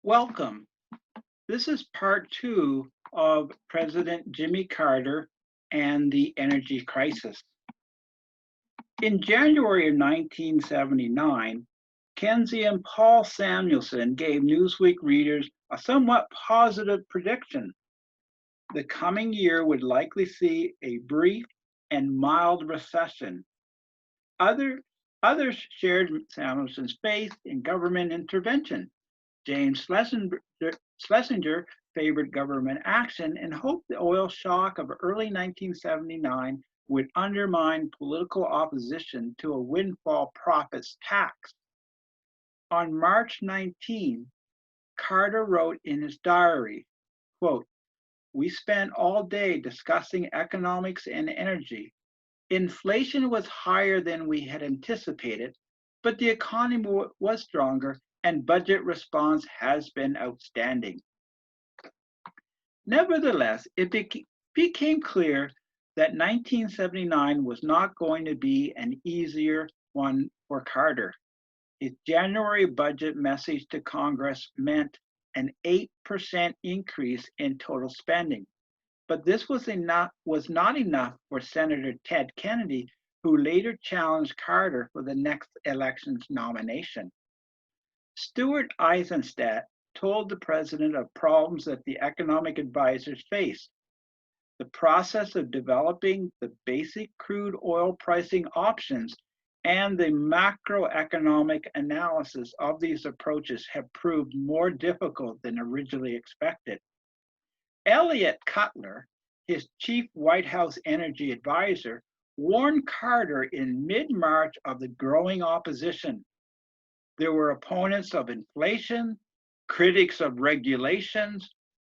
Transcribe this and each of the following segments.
Welcome. This is part two of President Jimmy Carter and the energy crisis. In January of 1979, Kenzie and Paul Samuelson gave Newsweek readers a somewhat positive prediction. The coming year would likely see a brief and mild recession. Other, Others shared Samuelson's faith in government intervention. James Schlesinger favored government action and hoped the oil shock of early 1979 would undermine political opposition to a windfall profits tax. On March 19, Carter wrote in his diary, quote, "We spent all day discussing economics and energy. Inflation was higher than we had anticipated, but the economy was stronger and budget response has been outstanding." Nevertheless, it became clear that 1979 was not going to be an easier one for Carter. His January budget message to Congress meant an 8% increase in total spending. But this was not enough for Senator Ted Kennedy, who later challenged Carter for the next election's nomination. Stuart Eizenstat told the president of problems that the economic advisors faced. The process of developing the basic crude oil pricing options and the macroeconomic analysis of these approaches have proved more difficult than originally expected. Elliott Cutler, his chief White House energy advisor, warned Carter in mid-March of the growing opposition. There were opponents of inflation, critics of regulations,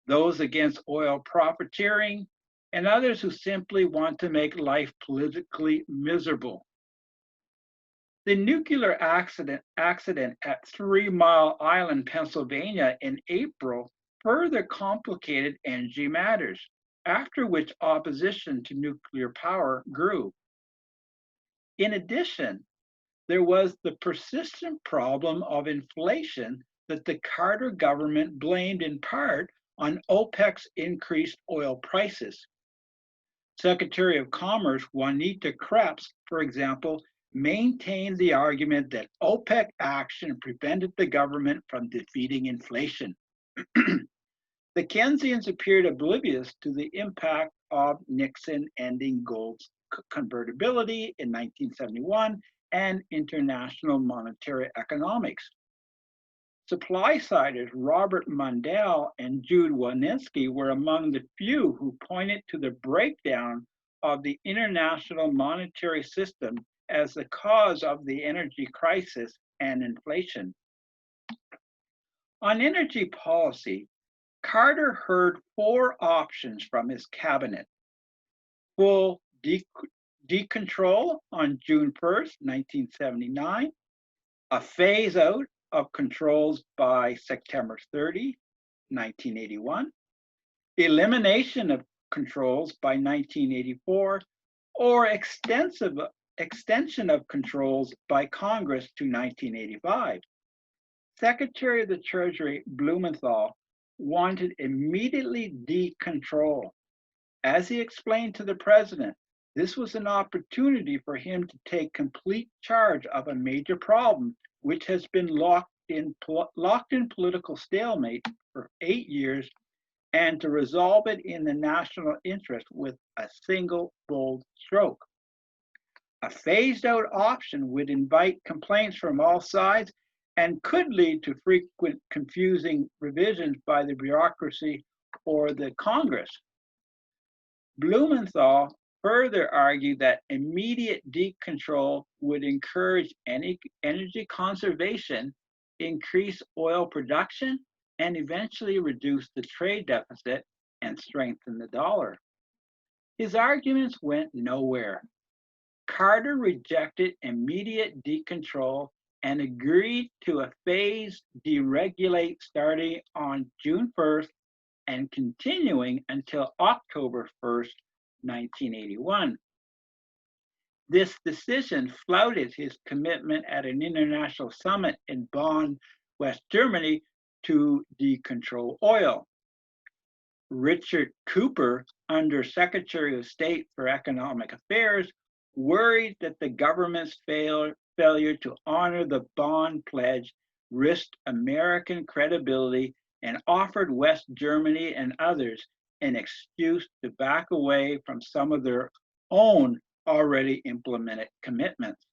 those against oil profiteering, and others who simply want to make life politically miserable. The nuclear accident at 3 Mile Island, Pennsylvania in April further complicated energy matters, after which opposition to nuclear power grew. In addition, there was the persistent problem of inflation that the Carter government blamed in part on OPEC's increased oil prices. Secretary of Commerce Juanita Krebs, for example, maintained the argument that OPEC action prevented the government from defeating inflation. The Keynesians appeared oblivious to the impact of Nixon ending gold's convertibility in 1971 and international monetary economics. Supply-siders Robert Mundell and Jude Wanniski were among the few who pointed to the breakdown of the international monetary system as the cause of the energy crisis and inflation. On energy policy, Carter heard four options from his cabinet: full decontrol on June 1st, 1979, a phase out of controls by September 30, 1981, elimination of controls by 1984, or extension of controls by Congress to 1985. Secretary of the Treasury Blumenthal wanted immediately decontrol. As he explained to the president, this was an opportunity for him to take complete charge of a major problem which has been locked in political stalemate for 8 years, and to resolve it in the national interest with a single bold stroke. A phased out option would invite complaints from all sides and could lead to frequent confusing revisions by the bureaucracy or the Congress. Blumenthal further argued that immediate decontrol would encourage energy conservation, increase oil production, and eventually reduce the trade deficit and strengthen the dollar. His arguments went nowhere. Carter rejected immediate decontrol and agreed to a phased deregulate starting on June 1st and continuing until October 1st, 1981. This decision flouted his commitment at an international summit in Bonn, West Germany, to decontrol oil. Richard Cooper, Under Secretary of State for Economic Affairs, worried that the government's failure to honor the bond pledge risked American credibility and offered West Germany and others an excuse to back away from some of their own already implemented commitments.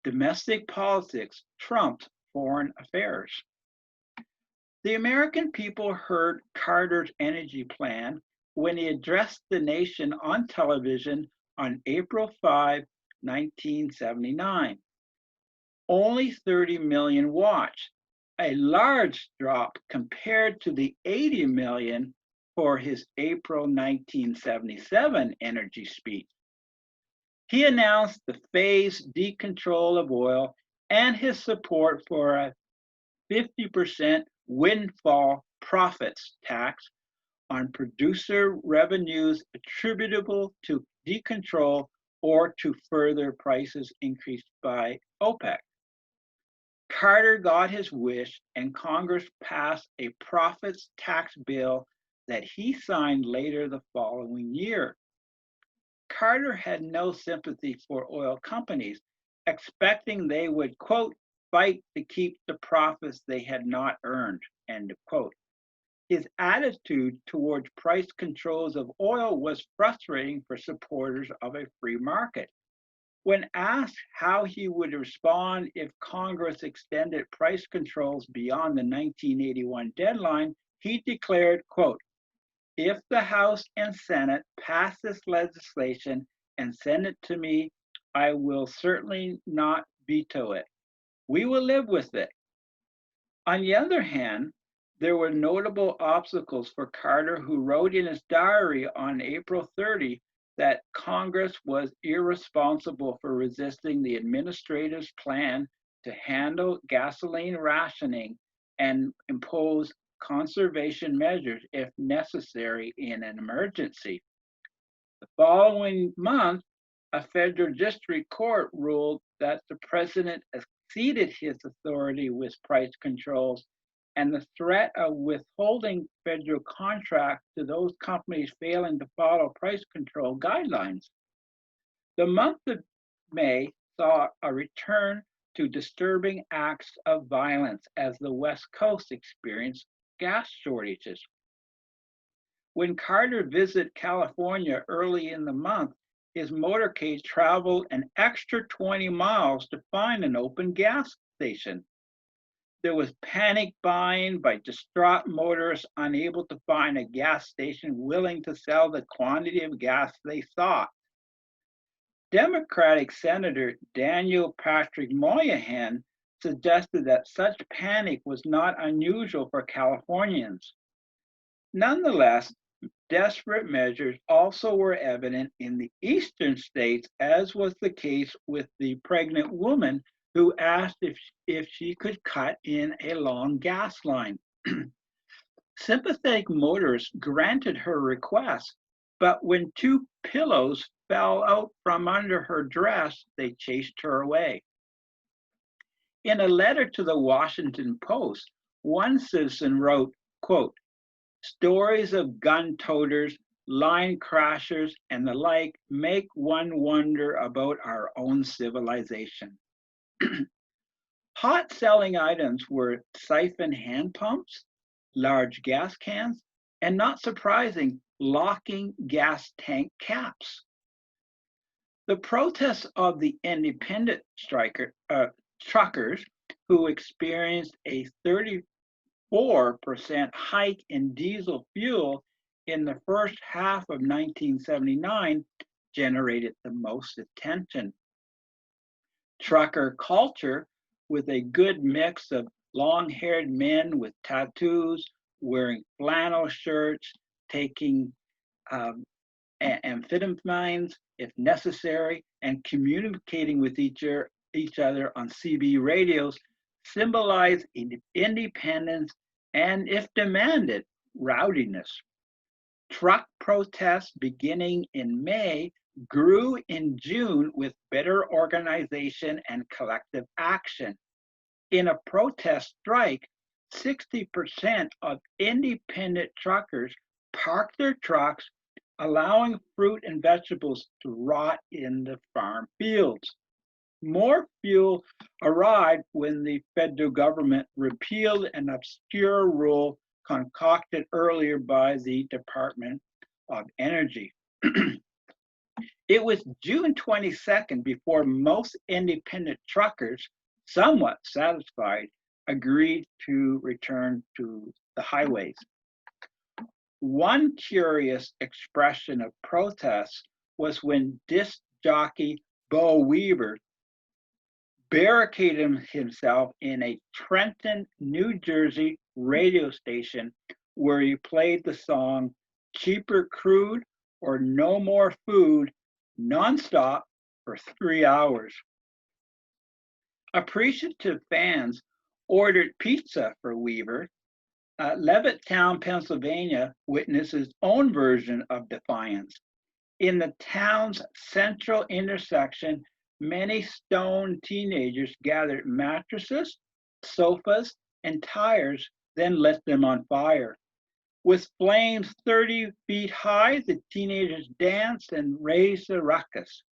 Domestic politics trumped foreign affairs. The American people heard Carter's energy plan when he addressed the nation on television on April 5, 1979. Only 30 million watched, a large drop compared to the 80 million for his April 1977 energy speech. He announced the phased decontrol of oil and his support for a 50% windfall profits tax on producer revenues attributable to decontrol or to further prices increased by OPEC. Carter got his wish and Congress passed a profits tax bill that he signed later the following year. Carter had no sympathy for oil companies, expecting they would, quote, fight to keep the profits they had not earned, end of quote. His attitude towards price controls of oil was frustrating for supporters of a free market. When asked how he would respond if Congress extended price controls beyond the 1981 deadline, he declared, quote, if the House and Senate pass this legislation and send it to me, I will certainly not veto it. We will live with it. On the other hand, there were notable obstacles for Carter, who wrote in his diary on April 30 that Congress was irresponsible for resisting the administrator's plan to handle gasoline rationing and impose conservation measures if necessary in an emergency. The following month, a federal district court ruled that the president exceeded his authority with price controls and the threat of withholding federal contracts to those companies failing to follow price control guidelines. The month of May saw a return to disturbing acts of violence as the West Coast experienced gas shortages. When Carter visited California early in the month, his motorcade traveled an extra 20 miles to find an open gas station. There was panic buying by distraught motorists unable to find a gas station willing to sell the quantity of gas they sought. Democratic Senator Daniel Patrick Moynihan suggested that such panic was not unusual for Californians. Nonetheless, desperate measures also were evident in the eastern states, as was the case with the pregnant woman who asked if she could cut in a long gas line. Sympathetic motorists granted her request, but when two pillows fell out from under her dress, they chased her away. In a letter to the Washington Post, one citizen wrote, quote, stories of gun toters, line crashers, and the like make one wonder about our own civilization. Hot selling items were siphon hand pumps, large gas cans, and not surprising, locking gas tank caps. The protests of the independent truckers who experienced a 34% hike in diesel fuel in the first half of 1979 generated the most attention. Trucker culture, with a good mix of long-haired men with tattoos, wearing flannel shirts, taking amphetamines if necessary, and communicating with each other on CB radios, symbolize independence and, if demanded, rowdiness. Truck protests beginning in May grew in June with better organization and collective action. In a protest strike, 60% of independent truckers parked their trucks, allowing fruit and vegetables to rot in the farm fields. More fuel arrived when the federal government repealed an obscure rule concocted earlier by the Department of Energy. It was June 22nd before most independent truckers, somewhat satisfied, agreed to return to the highways. One curious expression of protest was when disc jockey Bo Weaver barricaded himself in a Trenton, New Jersey radio station where he played the song Cheaper Crude or No More Food nonstop for 3 hours. Appreciative fans ordered pizza for Weaver. Levittown, Pennsylvania witnessed his own version of defiance. In the town's central intersection, many stoned teenagers gathered mattresses, sofas, and tires, then lit them on fire. With flames 30 feet high, the teenagers danced and raised a ruckus.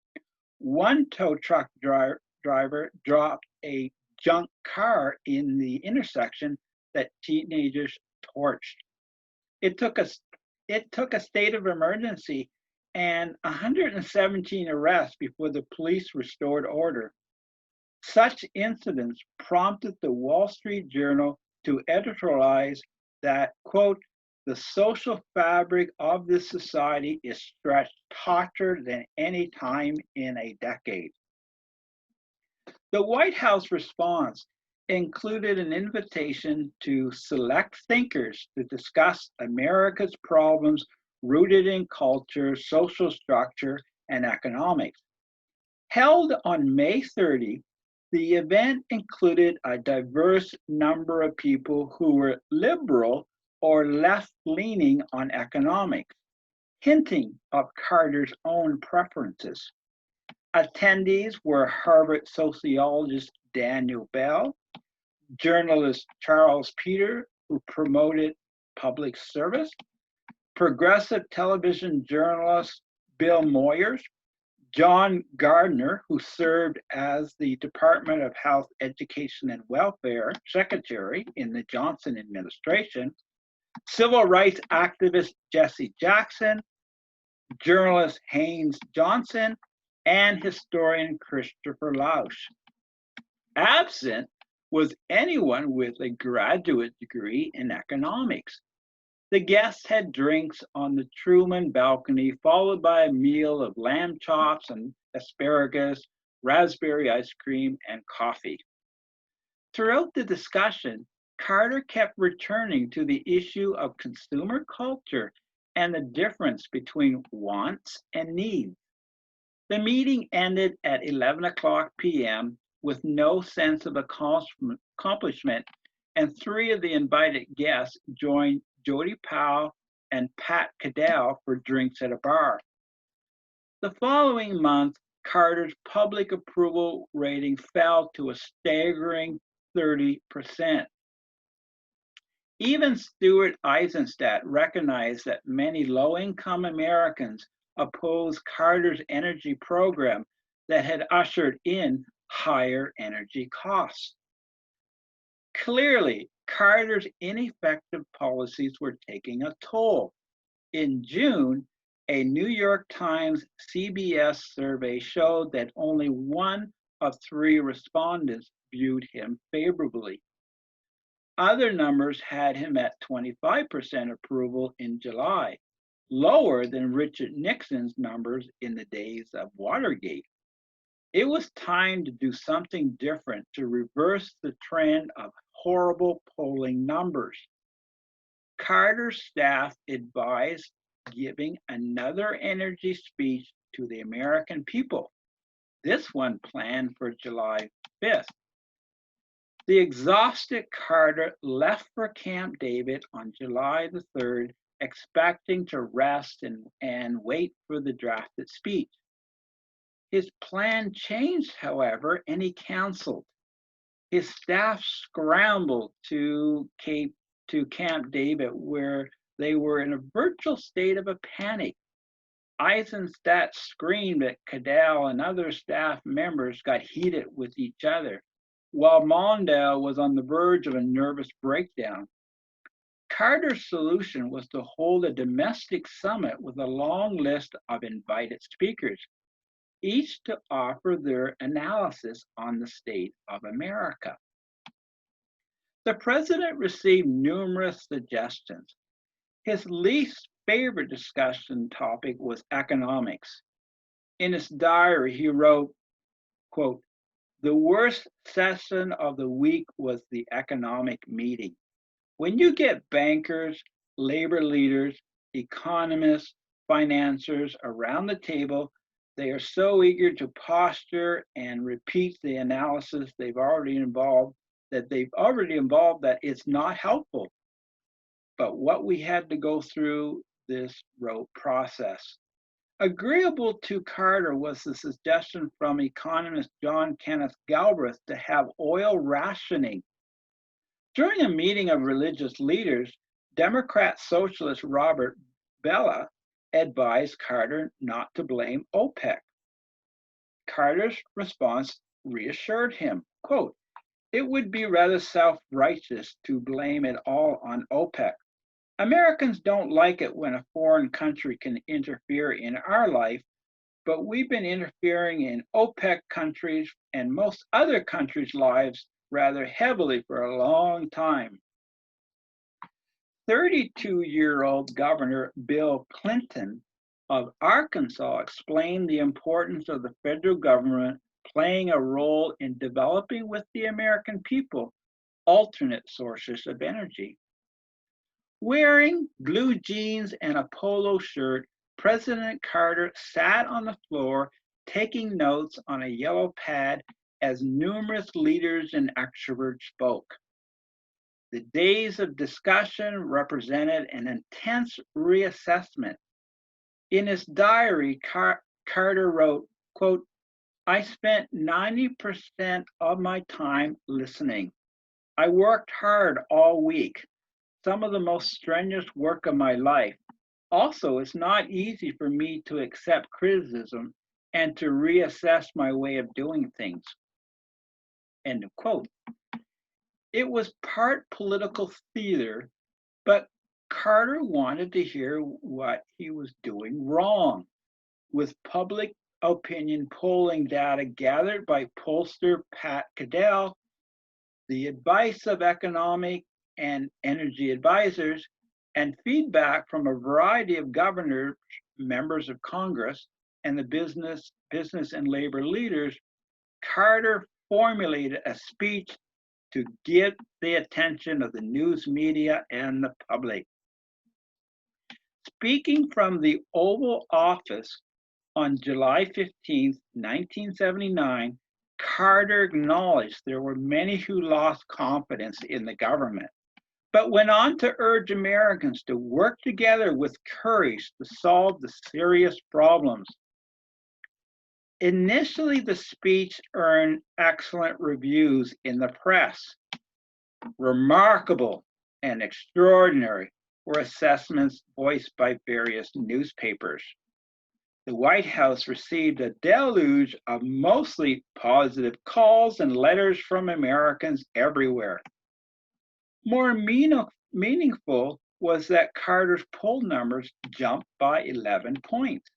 One tow truck driver dropped a junk car in the intersection that teenagers torched. It took a state of emergency and 117 arrests before the police restored order. Such incidents prompted the Wall Street Journal to editorialize that, quote, the social fabric of this society is stretched tauter than any time in a decade. The White House response included an invitation to select thinkers to discuss America's problems rooted in culture, social structure, and economics. Held on May 30, the event included a diverse number of people who were liberal or left-leaning on economics, hinting of Carter's own preferences. Attendees were Harvard sociologist Daniel Bell, journalist Charles Peter, who promoted public service, progressive television journalist Bill Moyers, John Gardner, who served as the Department of Health, Education, and Welfare Secretary in the Johnson administration, civil rights activist Jesse Jackson, journalist Haynes Johnson, and historian Christopher Lausch. Absent was anyone with a graduate degree in economics. The guests had drinks on the Truman balcony, followed by a meal of lamb chops and asparagus, raspberry ice cream, and coffee. Throughout the discussion, Carter kept returning to the issue of consumer culture and the difference between wants and needs. The meeting ended at 11 o'clock p.m. with no sense of accomplishment, and three of the invited guests joined Jody Powell and Pat Cadell for drinks at a bar. The following month, Carter's public approval rating fell to a staggering 30%. Even Stuart Eizenstat recognized that many low-income Americans opposed Carter's energy program that had ushered in higher energy costs. Clearly, Carter's ineffective policies were taking a toll. In June, a New York Times CBS survey showed that only 1 of 3 respondents viewed him favorably. Other numbers had him at 25% approval in July, lower than Richard Nixon's numbers in the days of Watergate. It was time to do something different to reverse the trend of horrible polling numbers. Carter's staff advised giving another energy speech to the American people, this one planned for July 5th. The exhausted Carter left for Camp David on July the 3rd, expecting to rest and wait for the drafted speech. His plan changed, however, and he canceled. His staff scrambled to Camp David, where they were in a virtual state of a panic. Eisenstadt screamed that Cadell and other staff members got heated with each other, while Mondale was on the verge of a nervous breakdown. Carter's solution was to hold a domestic summit with a long list of invited speakers, each to offer their analysis on the state of America. The president received numerous suggestions. His least favorite discussion topic was economics. In his diary, he wrote, quote, "The worst session of the week was the economic meeting. When you get bankers, labor leaders, economists, financiers around the table, they are so eager to posture and repeat the analysis they've already involved that it's not helpful. But what we had to go through this rote process." Agreeable to Carter was the suggestion from economist John Kenneth Galbraith to have oil rationing. During a meeting of religious leaders, Democrat socialist Robert Bella advised Carter not to blame OPEC. Carter's response reassured him, quote, "It would be rather self-righteous to blame it all on OPEC. Americans don't like it when a foreign country can interfere in our life, but we've been interfering in OPEC countries and most other countries' lives rather heavily for a long time." 32-year-old Governor Bill Clinton of Arkansas explained the importance of the federal government playing a role in developing with the American people alternate sources of energy. Wearing blue jeans and a polo shirt, President Carter sat on the floor taking notes on a yellow pad as numerous leaders and extroverts spoke. The days of discussion represented an intense reassessment. In his diary, Carter wrote, quote, "I spent 90% of my time listening. I worked hard all week, some of the most strenuous work of my life. Also, it's not easy for me to accept criticism and to reassess my way of doing things." End of quote. It was part political theater, but Carter wanted to hear what he was doing wrong. With public opinion polling data gathered by pollster Pat Cadell, the advice of economic and energy advisors, and feedback from a variety of governors, members of Congress, and the business and labor leaders, Carter formulated a speech to get the attention of the news media and the public. Speaking from the Oval Office on July 15, 1979, Carter acknowledged there were many who lost confidence in the government, but went on to urge Americans to work together with courage to solve the serious problems. Initially, the speech earned excellent reviews in the press. Remarkable and extraordinary were assessments voiced by various newspapers. The White House received a deluge of mostly positive calls and letters from Americans everywhere. More meaningful was that Carter's poll numbers jumped by 11 points.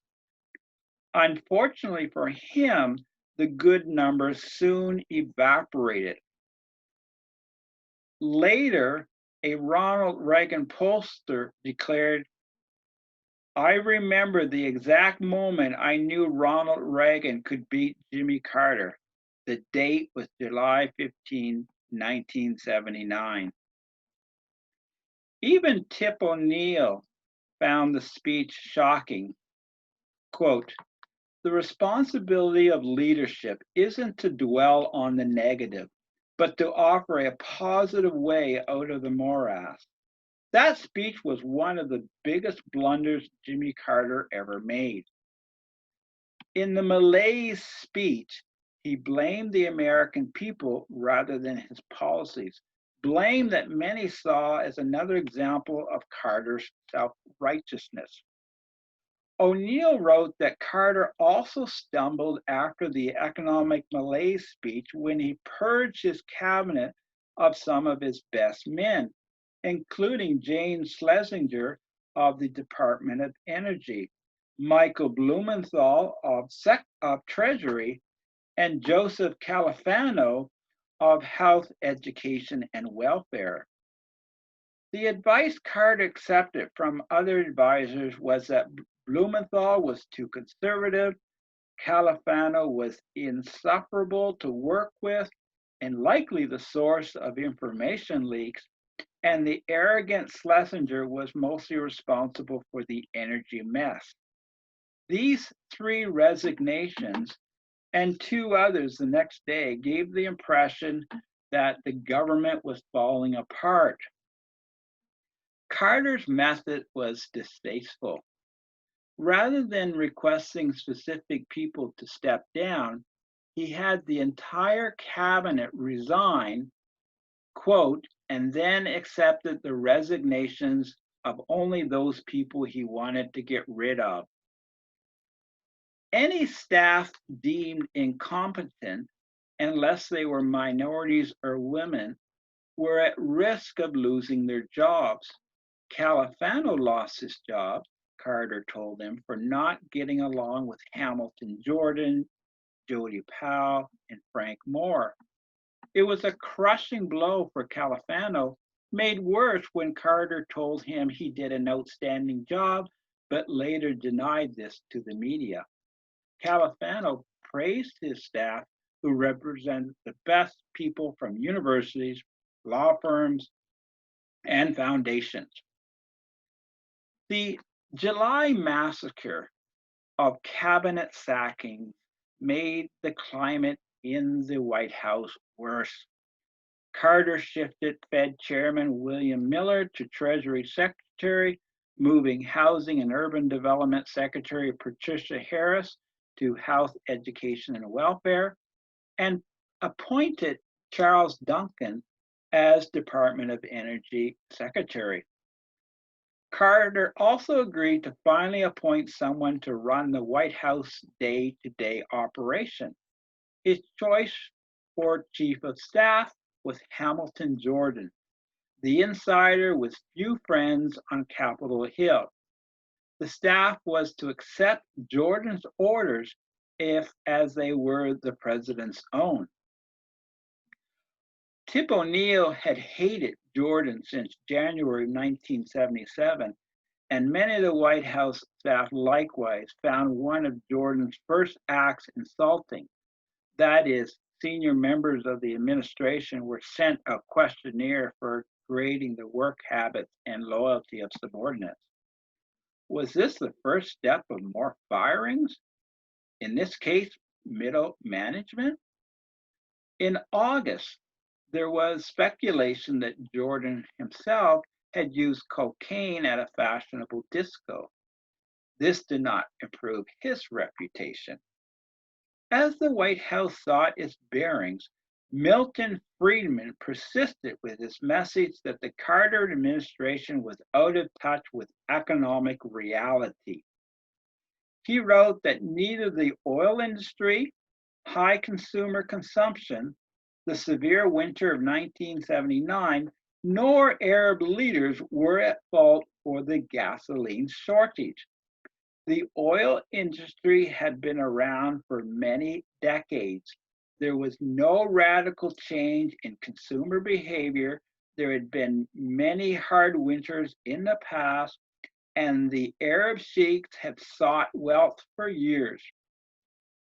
Unfortunately for him, the good numbers soon evaporated. Later, a Ronald Reagan pollster declared, "I remember the exact moment I knew Ronald Reagan could beat Jimmy Carter. The date was July 15, 1979. Even Tip O'Neill found the speech shocking. Quote, "The responsibility of leadership isn't to dwell on the negative, but to offer a positive way out of the morass. That speech was one of the biggest blunders Jimmy Carter ever made." In the malaise speech, He blamed the American people rather than his policies, blame that many saw as another example of Carter's self-righteousness. O'Neill wrote that Carter also stumbled after the economic malaise speech when he purged his cabinet of some of his best men, including Jane Schlesinger of the Department of Energy, Michael Blumenthal of Treasury, and Joseph Califano of Health, Education, and Welfare. The advice Carter accepted from other advisors was that Blumenthal was too conservative, Califano was insufferable to work with and likely the source of information leaks, and the arrogant Schlesinger was mostly responsible for the energy mess. These three resignations and two others the next day gave the impression that the government was falling apart. Carter's method was distasteful. Rather than requesting specific people to step down, he had the entire cabinet resign, quote, and then accepted the resignations of only those people he wanted to get rid of. Any staff deemed incompetent, unless they were minorities or women, were at risk of losing their jobs. Califano lost his job, Carter told him, for not getting along with Hamilton Jordan, Jody Powell, and Frank Moore. It was a crushing blow for Califano, made worse when Carter told him he did an outstanding job, but later denied this to the media. Califano praised his staff, who represented the best people from universities, law firms, and foundations. The July massacre of cabinet sackings made the climate in the White House worse. Carter shifted Fed Chairman William Miller to Treasury Secretary, moving Housing and Urban Development Secretary Patricia Harris to Health, Education, and Welfare, and appointed Charles Duncan as Department of Energy Secretary. Carter also agreed to finally appoint someone to run the White House day-to-day operation. His choice for Chief of Staff was Hamilton Jordan, the insider with few friends on Capitol Hill. The staff was to accept Jordan's orders if as they were the president's own. Tip O'Neill had hated Jordan since January 1977, and many of the White House staff likewise found one of Jordan's first acts insulting. That is, senior members of the administration were sent a questionnaire for grading the work habits and loyalty of subordinates. Was this the first step of more firings? In this case, middle management? In August, there was speculation that Jordan himself had used cocaine at a fashionable disco. This did not improve his reputation. As the White House sought its bearings, Milton Friedman persisted with his message that the Carter administration was out of touch with economic reality. He wrote that neither the oil industry, high consumer consumption, the severe winter of 1979, nor Arab leaders were at fault for the gasoline shortage. The oil industry had been around for many decades. There was no radical change in consumer behavior. There had been many hard winters in the past, and the Arab sheiks had sought wealth for years.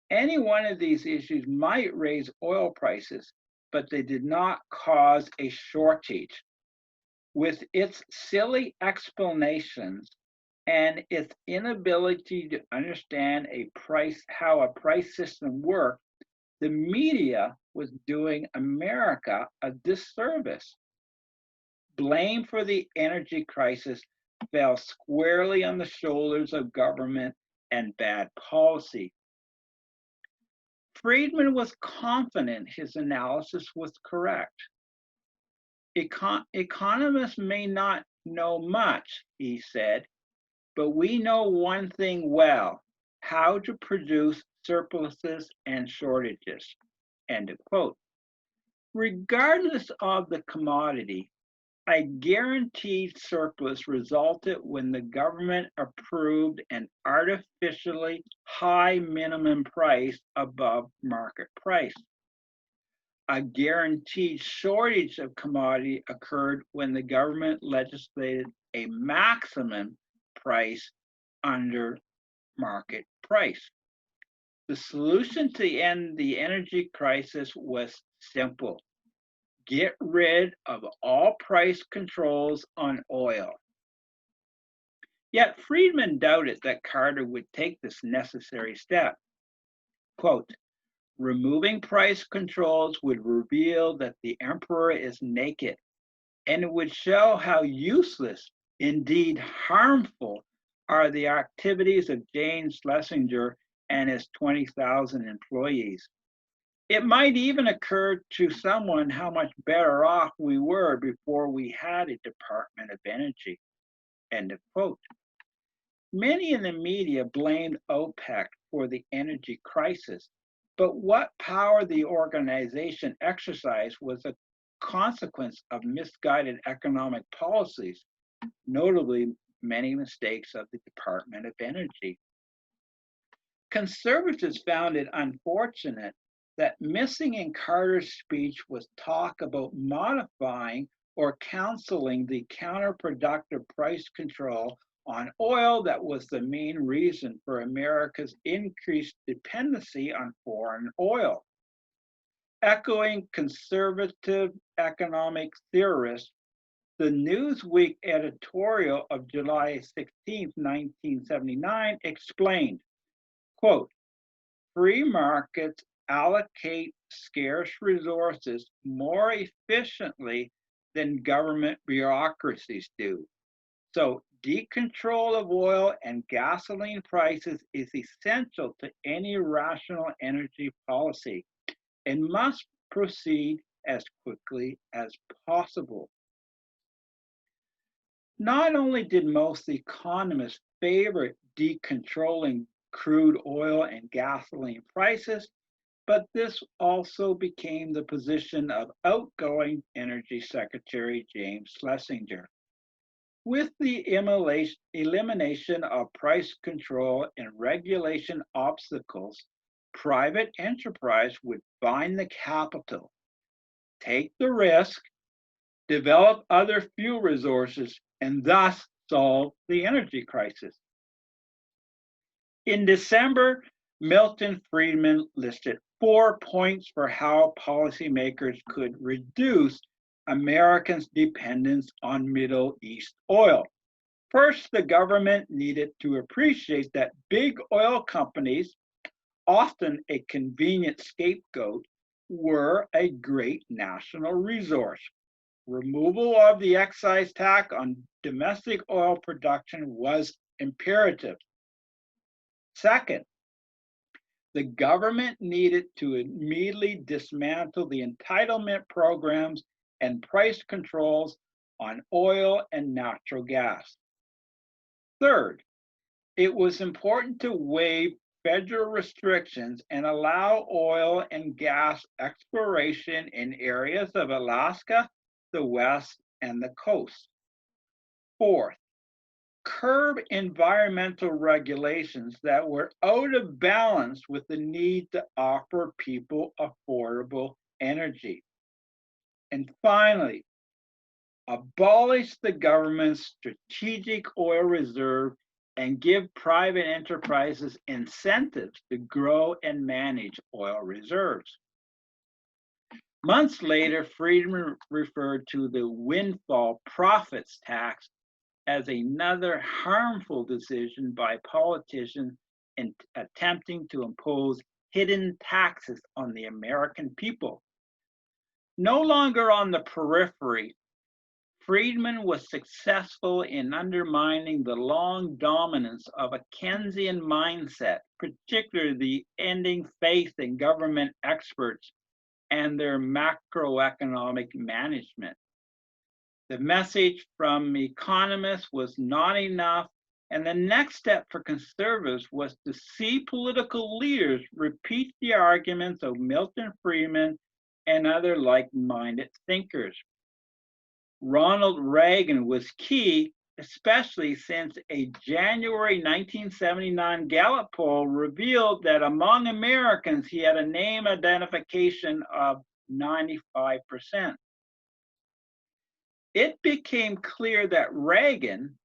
Any one of these issues might raise oil prices, but they did not cause a shortage. With its silly explanations and its inability to understand how a price system worked, the media was doing America a disservice. Blame for the energy crisis fell squarely on the shoulders of government and bad policy. Friedman was confident his analysis was correct. Economists may not know much, he said, but we know one thing well, how to produce surpluses and shortages. End of quote. Regardless of the commodity, a guaranteed surplus resulted when the government approved an artificially high minimum price above market price. A guaranteed shortage of commodity occurred when the government legislated a maximum price under market price. The solution to end the energy crisis was simple. Get rid of all price controls on oil. Yet Friedman doubted that Carter would take this necessary step. Quote, removing price controls would reveal that the emperor is naked, and it would show how useless, indeed harmful, are the activities of James Schlesinger and his 20,000 employees. It might even occur to someone how much better off we were before we had a Department of Energy. End of quote. Many in the media blamed OPEC for the energy crisis, but what power the organization exercised was a consequence of misguided economic policies, notably many mistakes of the Department of Energy. Conservatives found it unfortunate that missing in Carter's speech was talk about modifying or counseling the counterproductive price control on oil that was the main reason for America's increased dependency on foreign oil. Echoing conservative economic theorists, the Newsweek editorial of July 16, 1979 explained, quote, free markets allocate scarce resources more efficiently than government bureaucracies do. So decontrol of oil and gasoline prices is essential to any rational energy policy and must proceed as quickly as possible. Not only did most economists favor decontrolling crude oil and gasoline prices, but this also became the position of outgoing Energy Secretary James Schlesinger. With the elimination of price control and regulation obstacles, private enterprise would find the capital, take the risk, develop other fuel resources, and thus solve the energy crisis. In December, Milton Friedman listed 4 points for how policymakers could reduce Americans' dependence on Middle East oil. First, the government needed to appreciate that big oil companies, often a convenient scapegoat, were a great national resource. Removal of the excise tax on domestic oil production was imperative. Second, the government needed to immediately dismantle the entitlement programs and price controls on oil and natural gas. Third, it was important to waive federal restrictions and allow oil and gas exploration in areas of Alaska, the West, and the coast. Fourth, curb environmental regulations that were out of balance with the need to offer people affordable energy. And finally, abolish the government's strategic oil reserve and give private enterprises incentives to grow and manage oil reserves. Months later, Friedman referred to the windfall profits tax as another harmful decision by politicians in attempting to impose hidden taxes on the American people. No longer on the periphery, Friedman was successful in undermining the long dominance of a Keynesian mindset, particularly the ending faith in government experts and their macroeconomic management. The message from economists was not enough, and the next step for conservatives was to see political leaders repeat the arguments of Milton Friedman and other like-minded thinkers. Ronald Reagan was key, especially since a January 1979 Gallup poll revealed that among Americans, he had a name identification of 95%. It became clear that Reagan,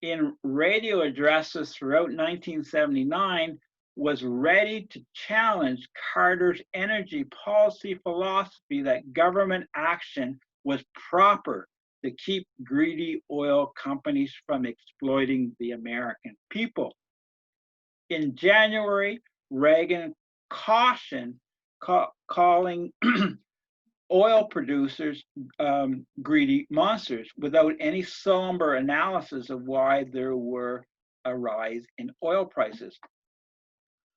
in radio addresses throughout 1979, was ready to challenge Carter's energy policy philosophy that government action was proper to keep greedy oil companies from exploiting the American people. In January, Reagan cautioned, calling oil producers greedy monsters without any somber analysis of why there were a rise in oil prices.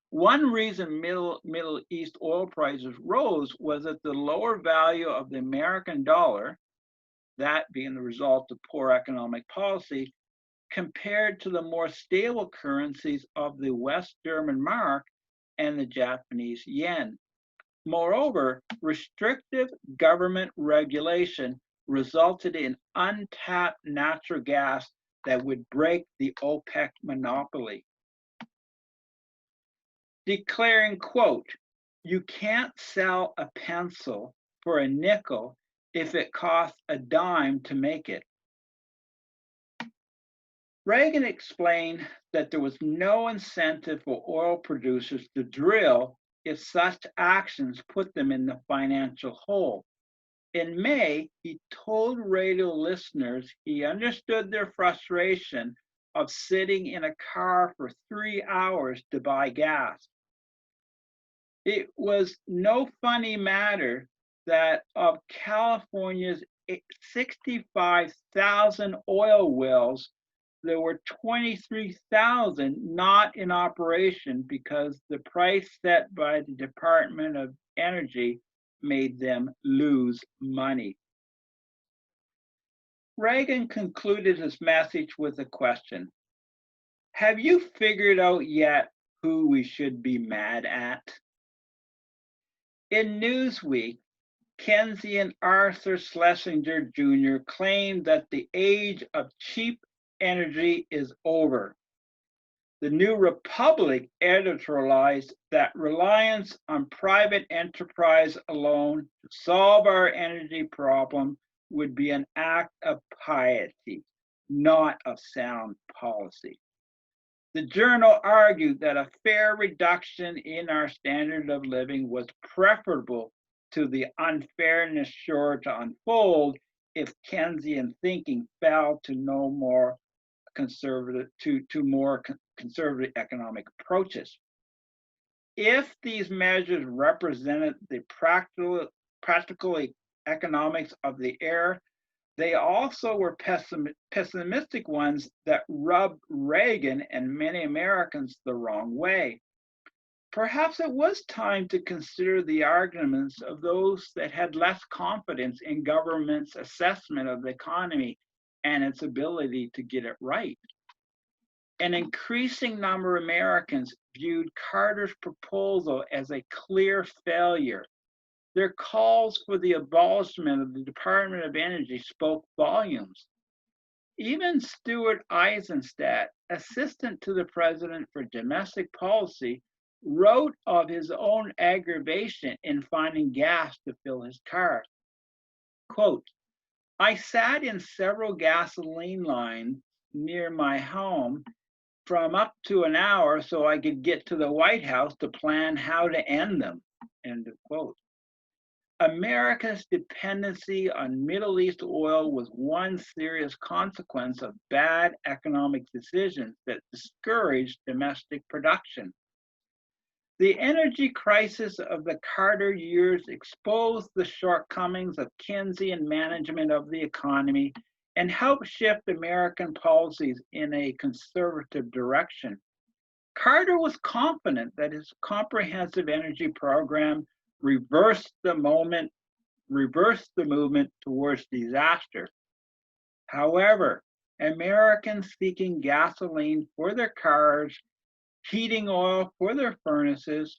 One reason Middle East oil prices rose was that the lower value of the American dollar, that being the result of poor economic policy, compared to the more stable currencies of the West German mark and the Japanese yen. Moreover, restrictive government regulation resulted in untapped natural gas that would break the OPEC monopoly. Declaring, quote, "You can't sell a pencil for a nickel if it costs a dime to make it." Reagan explained that there was no incentive for oil producers to drill if such actions put them in the financial hole. In May, he told radio listeners he understood their frustration of sitting in a car for 3 hours to buy gas. It was no funny matter that of California's 65,000 oil wells, there were 23,000 not in operation because the price set by the Department of Energy made them lose money. Reagan concluded his message with a question. Have you figured out yet who we should be mad at? In Newsweek, Keynesian Arthur Schlesinger Jr. claimed that the age of cheap energy is over. The New Republic editorialized that reliance on private enterprise alone to solve our energy problem would be an act of piety, not of sound policy. The journal argued that a fair reduction in our standard of living was preferable to the unfairness sure to unfold if Keynesian thinking fell to no more conservative more conservative economic approaches. If these measures represented the practical economics of the era, they also were pessimistic ones that rubbed Reagan and many Americans the wrong way. Perhaps it was time to consider the arguments of those that had less confidence in government's assessment of the economy and its ability to get it right. An increasing number of Americans viewed Carter's proposal as a clear failure. Their calls for the abolishment of the Department of Energy spoke volumes. Even Stuart Eizenstat, assistant to the president for domestic policy, wrote of his own aggravation in finding gas to fill his car. Quote, I sat in several gasoline lines near my home from up to an hour so I could get to the White House to plan how to end them, end of quote. America's dependency on Middle East oil was one serious consequence of bad economic decisions that discouraged domestic production. The energy crisis of the Carter years exposed the shortcomings of Keynesian management of the economy and helped shift American policies in a conservative direction. Carter was confident that his comprehensive energy program reversed the movement towards disaster. However, Americans seeking gasoline for their cars, heating oil for their furnaces,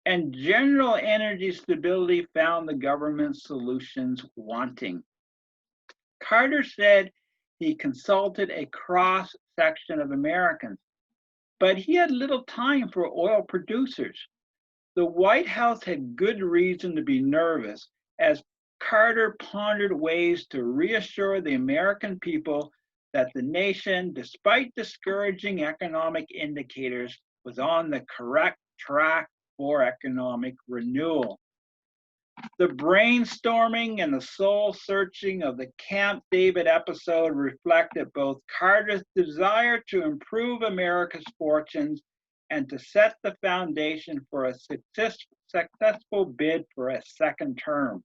and general energy stability found the government's solutions wanting. Carter said he consulted a cross section of Americans, but he had little time for oil producers. The White House had good reason to be nervous as Carter pondered ways to reassure the American people that the nation, despite discouraging economic indicators, was on the correct track for economic renewal. The brainstorming and the soul searching of the Camp David episode reflected both Carter's desire to improve America's fortunes and to set the foundation for a successful bid for a second term.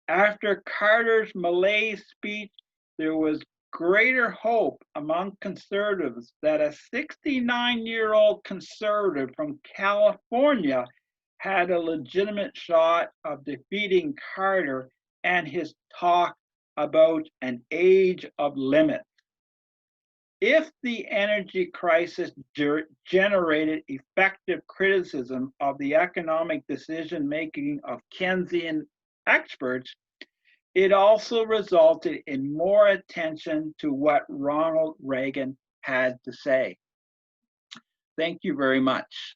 After Carter's malaise speech, there was greater hope among conservatives that a 69-year-old conservative from California had a legitimate shot of defeating Carter and his talk about an age of limits. If the energy crisis generated effective criticism of the economic decision-making of Keynesian experts, it also resulted in more attention to what Ronald Reagan had to say. Thank you very much.